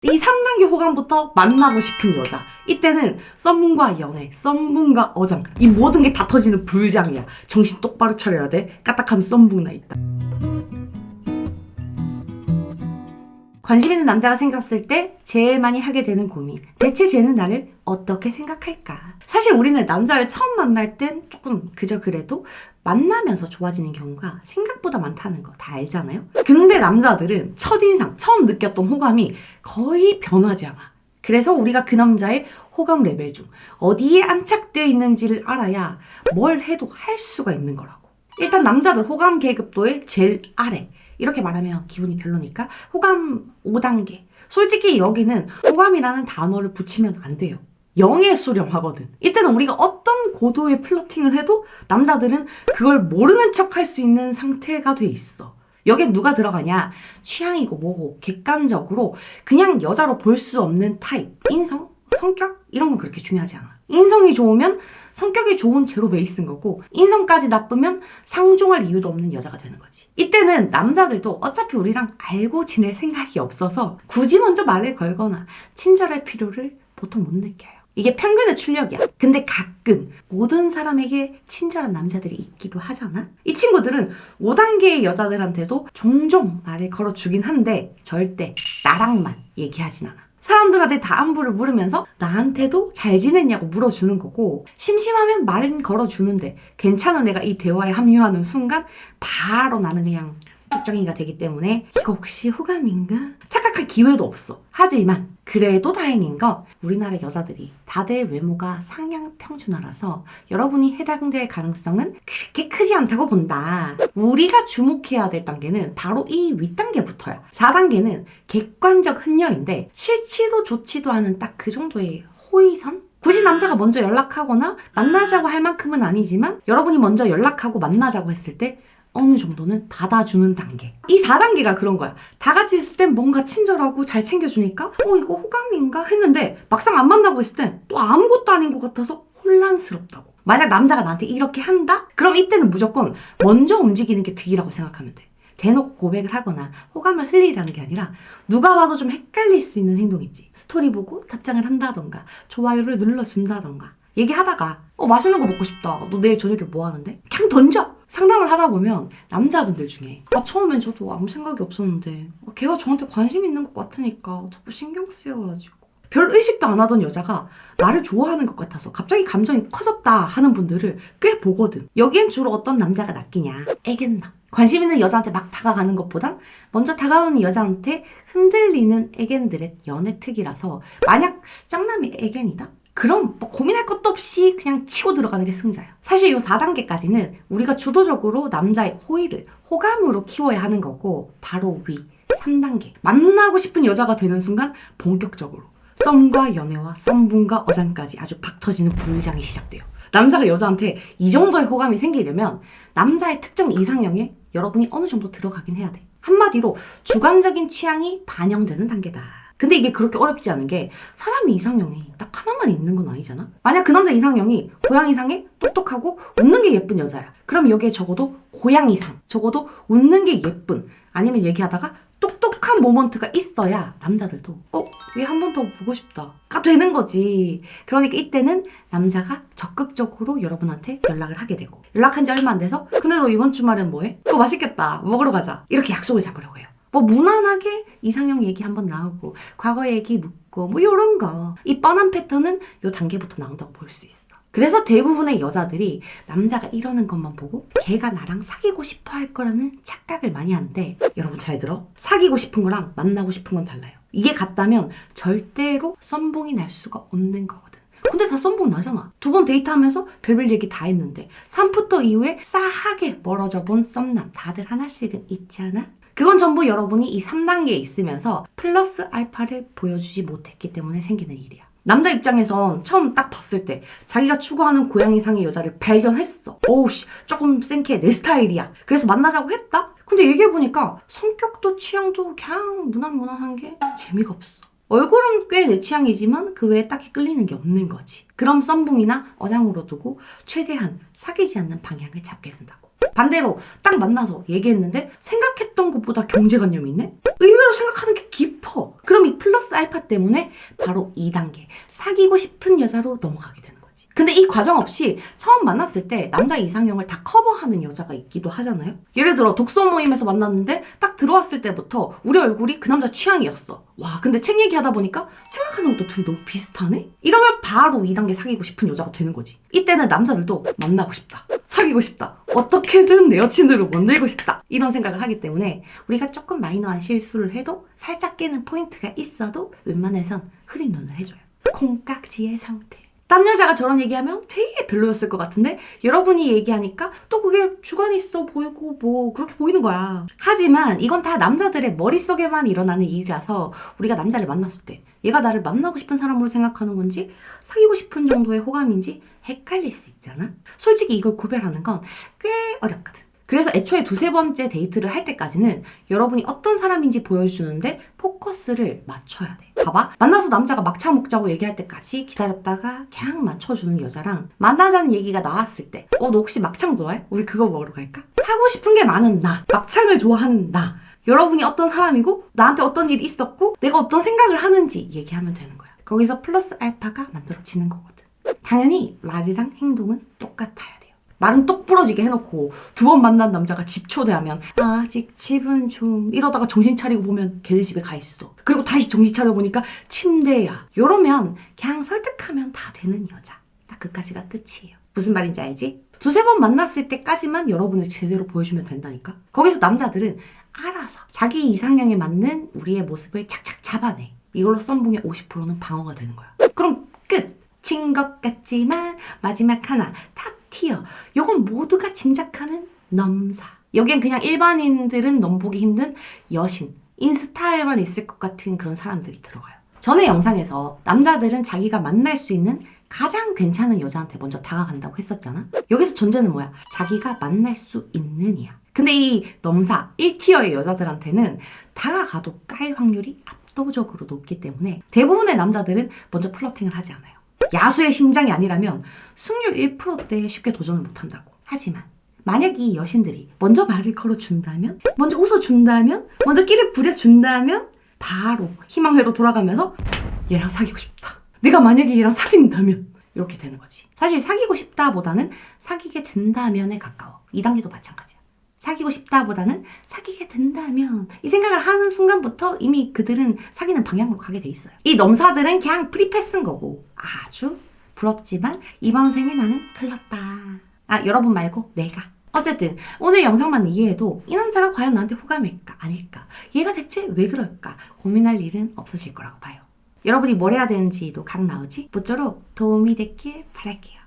이 3단계 호감부터 만나고 싶은 여자. 이때는 썸문과 연애, 썸문과 어장, 이 모든 게 다 터지는 불장이야. 정신 똑바로 차려야 돼. 까딱하면 썸문 나 있다. 관심 있는 남자가 생겼을 때 제일 많이 하게 되는 고민. 대체 쟤는 나를 어떻게 생각할까? 사실 우리는 남자를 처음 만날 땐 조금 그저 그래도 만나면서 좋아지는 경우가 생각보다 많다는 거 다 알잖아요? 근데 남자들은 첫인상, 처음 느꼈던 호감이 거의 변하지 않아. 그래서 우리가 그 남자의 호감 레벨 중 어디에 안착되어 있는지를 알아야 뭘 해도 할 수가 있는 거라고. 일단 남자들 호감 계급도의 제일 아래. 이렇게 말하면 기분이 별로니까 호감 5단계. 솔직히 여기는 호감이라는 단어를 붙이면 안 돼요. 영에 수렴하거든. 이때는 우리가 어떤 고도의 플러팅을 해도 남자들은 그걸 모르는 척 할 수 있는 상태가 돼 있어. 여긴 누가 들어가냐? 취향이고 뭐고 객관적으로 그냥 여자로 볼 수 없는 타입, 인성, 성격 이런 건 그렇게 중요하지 않아. 인성이 좋으면 성격이 좋은 제로 베이스인 거고 인성까지 나쁘면 상종할 이유도 없는 여자가 되는 거지. 이때는 남자들도 어차피 우리랑 알고 지낼 생각이 없어서 굳이 먼저 말을 걸거나 친절할 필요를 보통 못 느껴요. 이게 평균의 출력이야. 근데 가끔 모든 사람에게 친절한 남자들이 있기도 하잖아. 이 친구들은 5단계의 여자들한테도 종종 말을 걸어주긴 한데 절대 나랑만 얘기하진 않아. 사람들한테 다 안부를 물으면서 나한테도 잘 지냈냐고 물어주는 거고 심심하면 말은 걸어주는데 괜찮은 애가 이 대화에 합류하는 순간 바로 나는 그냥 뚝정이가 되기 때문에 이거 혹시 호감인가? 착각할 기회도 없어. 하지만 그래도 다행인 건 우리나라 여자들이 다들 외모가 상향 평준화라서 여러분이 해당될 가능성은 그렇게 크지 않다고 본다. 우리가 주목해야 될 단계는 바로 이 윗단계부터야. 4단계는 객관적 흔녀인데 싫지도 좋지도 않은 딱 그 정도의 호의선? 굳이 남자가 먼저 연락하거나 만나자고 할 만큼은 아니지만 여러분이 먼저 연락하고 만나자고 했을 때 어느 정도는 받아주는 단계. 이 4단계가 그런 거야. 다 같이 있을 땐 뭔가 친절하고 잘 챙겨주니까 이거 호감인가? 했는데 막상 안 만나고 있을 땐 또 아무것도 아닌 것 같아서 혼란스럽다고. 만약 남자가 나한테 이렇게 한다? 그럼 이때는 무조건 먼저 움직이는 게 득이라고 생각하면 돼. 대놓고 고백을 하거나 호감을 흘리라는 게 아니라 누가 봐도 좀 헷갈릴 수 있는 행동 있지. 스토리 보고 답장을 한다던가 좋아요를 눌러준다던가 얘기하다가 맛있는 거 먹고 싶다. 너 내일 저녁에 뭐 하는데? 그냥 던져! 상담을 하다 보면 남자분들 중에 처음엔 저도 아무 생각이 없었는데 걔가 저한테 관심 있는 것 같으니까 자꾸 신경 쓰여가지고 별 의식도 안 하던 여자가 나를 좋아하는 것 같아서 갑자기 감정이 커졌다 하는 분들을 꽤 보거든. 여기엔 주로 어떤 남자가 낚이냐? 애견남. 관심 있는 여자한테 막 다가가는 것보단 먼저 다가오는 여자한테 흔들리는 애견들의 연애 특이라서 만약 짱남이 애견이다? 그럼 고민할 것도 없이 그냥 치고 들어가는 게 승자야. 사실 이 4단계까지는 우리가 주도적으로 남자의 호의를 호감으로 키워야 하는 거고 바로 위 3단계 만나고 싶은 여자가 되는 순간 본격적으로 썸과 연애와 썸분과 어장까지 아주 박 터지는 불장이 시작돼요. 남자가 여자한테 이 정도의 호감이 생기려면 남자의 특정 이상형에 여러분이 어느 정도 들어가긴 해야 돼. 한마디로 주관적인 취향이 반영되는 단계다. 근데 이게 그렇게 어렵지 않은 게 사람의 이상형이 딱 하나만 있는 건 아니잖아? 만약 그 남자 이상형이 고양이상에 똑똑하고 웃는 게 예쁜 여자야. 그럼 여기에 적어도 고양이상, 적어도 웃는 게 예쁜 아니면 얘기하다가 똑똑한 모먼트가 있어야 남자들도 얘 한 번 더 보고 싶다가 되는 거지. 그러니까 이때는 남자가 적극적으로 여러분한테 연락을 하게 되고 연락한 지 얼마 안 돼서 근데 너 이번 주말엔 뭐해? 그거 맛있겠다. 먹으러 가자. 이렇게 약속을 잡으려고 해요. 무난하게 이상형 얘기 한번 나오고 과거 얘기 묻고 요런 거. 이 뻔한 패턴은 요 단계부터 나온다고 볼 수 있어. 그래서 대부분의 여자들이 남자가 이러는 것만 보고 걔가 나랑 사귀고 싶어 할 거라는 착각을 많이 하는데 여러분 잘 들어. 사귀고 싶은 거랑 만나고 싶은 건 달라요. 이게 같다면 절대로 썸봉이 날 수가 없는 거거든. 근데 다 썸봉 나잖아. 2번 데이트하면서 별별 얘기 다 했는데 3푸터 이후에 싸하게 멀어져 본 썸남 다들 하나씩은 있지 않아? 그건 전부 여러분이 이 3단계에 있으면서 플러스 알파를 보여주지 못했기 때문에 생기는 일이야. 남자 입장에선 처음 딱 봤을 때 자기가 추구하는 고양이상의 여자를 발견했어. 오우씨 조금 센케 내 스타일이야. 그래서 만나자고 했다? 근데 얘기해보니까 성격도 취향도 그냥 무난무난한 게 재미가 없어. 얼굴은 꽤 내 취향이지만 그 외에 딱히 끌리는 게 없는 거지. 그럼 썸붕이나 어장으로 두고 최대한 사귀지 않는 방향을 잡게 된다고. 반대로 딱 만나서 얘기했는데 생각했던 것보다 경제관념이 있네? 의외로 생각하는 게 깊어. 그럼 이 플러스 알파 때문에 바로 2단계 사귀고 싶은 여자로 넘어가게 되는 거지. 근데 이 과정 없이 처음 만났을 때 남자 이상형을 다 커버하는 여자가 있기도 하잖아요. 예를 들어 독서 모임에서 만났는데 딱 들어왔을 때부터 우리 얼굴이 그 남자 취향이었어. 와, 근데 책 얘기하다 보니까 생각하는 것도 둘이 너무 비슷하네? 이러면 바로 2단계 사귀고 싶은 여자가 되는 거지. 이때는 남자들도 만나고 싶다, 사귀고 싶다, 어떻게든 내 여친으로 만들고 싶다, 이런 생각을 하기 때문에 우리가 조금 마이너한 실수를 해도 살짝 깨는 포인트가 있어도 웬만해선 흐린 눈을 해줘요. 콩깍지의 상태. 딴 여자가 저런 얘기하면 되게 별로였을 것 같은데 여러분이 얘기하니까 또 그게 주관이 있어 보이고 뭐 그렇게 보이는 거야. 하지만 이건 다 남자들의 머릿속에만 일어나는 일이라서 우리가 남자를 만났을 때 얘가 나를 만나고 싶은 사람으로 생각하는 건지 사귀고 싶은 정도의 호감인지 헷갈릴 수 있잖아. 솔직히 이걸 구별하는 건 꽤 어렵거든. 그래서 애초에 두세 번째 데이트를 할 때까지는 여러분이 어떤 사람인지 보여주는데 포커스를 맞춰야 돼. 봐봐. 만나서 남자가 막차 먹자고 얘기할 때까지 기다렸다가 그냥 맞춰주는 여자랑 만나자는 얘기가 나왔을 때 너 혹시 막창 좋아해? 우리 그거 먹으러 갈까? 하고 싶은 게 많은 나, 막창을 좋아하는 나, 여러분이 어떤 사람이고 나한테 어떤 일이 있었고 내가 어떤 생각을 하는지 얘기하면 되는 거야. 거기서 플러스 알파가 만들어지는 거거든. 당연히 말이랑 행동은 똑같아야 돼요. 말은 똑 부러지게 해놓고 두 번 만난 남자가 집 초대하면 아직 집은 좀 이러다가 정신 차리고 보면 걔네 집에 가 있어. 그리고 다시 정신 차려 보니까 침대야. 이러면 그냥 설득하면 다 되는 여자. 딱 그까지가 끝이에요. 무슨 말인지 알지? 두세 번 만났을 때까지만 여러분을 제대로 보여주면 된다니까. 거기서 남자들은 알아서 자기 이상형에 맞는 우리의 모습을 착착 잡아내. 이걸로 썸붕의 50%는 방어가 되는 거야. 그럼 끝! 친 것 같지만 마지막 하나, 탑 티어. 요건 모두가 짐작하는 넘사. 여기엔 그냥 일반인들은 넘보기 힘든 여신, 인스타에만 있을 것 같은 그런 사람들이 들어가요. 전에 영상에서 남자들은 자기가 만날 수 있는 가장 괜찮은 여자한테 먼저 다가간다고 했었잖아. 여기서 전제는 뭐야? 자기가 만날 수 있는 이야. 근데 이 넘사 1티어의 여자들한테는 다가가도 깔 확률이 압도적으로 높기 때문에 대부분의 남자들은 먼저 플러팅을 하지 않아요. 야수의 심장이 아니라면 승률 1%대에 쉽게 도전을 못한다고. 하지만 만약 이 여신들이 먼저 말을 걸어준다면, 먼저 웃어준다면, 먼저 끼를 부려준다면 바로 희망회로 돌아가면서 얘랑 사귀고 싶다, 내가 만약에 얘랑 사귄다면, 이렇게 되는 거지. 사실 사귀고 싶다보다는 사귀게 된다면에 가까워. 2단계도 마찬가지야. 사귀고 싶다보다는 사귀게 된다면, 이 생각을 하는 순간부터 이미 그들은 사귀는 방향으로 가게 돼 있어요. 이 넘사들은 그냥 프리패스인 거고 아주 부럽지만 이번 생에 나는 클렀다. 아, 여러분 말고 내가. 어쨌든 오늘 영상만 이해해도 이 남자가 과연 나한테 호감일까 아닐까, 얘가 대체 왜 그럴까 고민할 일은 없어질 거라고 봐요. 여러분이 뭘 해야 되는지도 각 나오지? 모쪼록 도움이 됐길 바랄게요.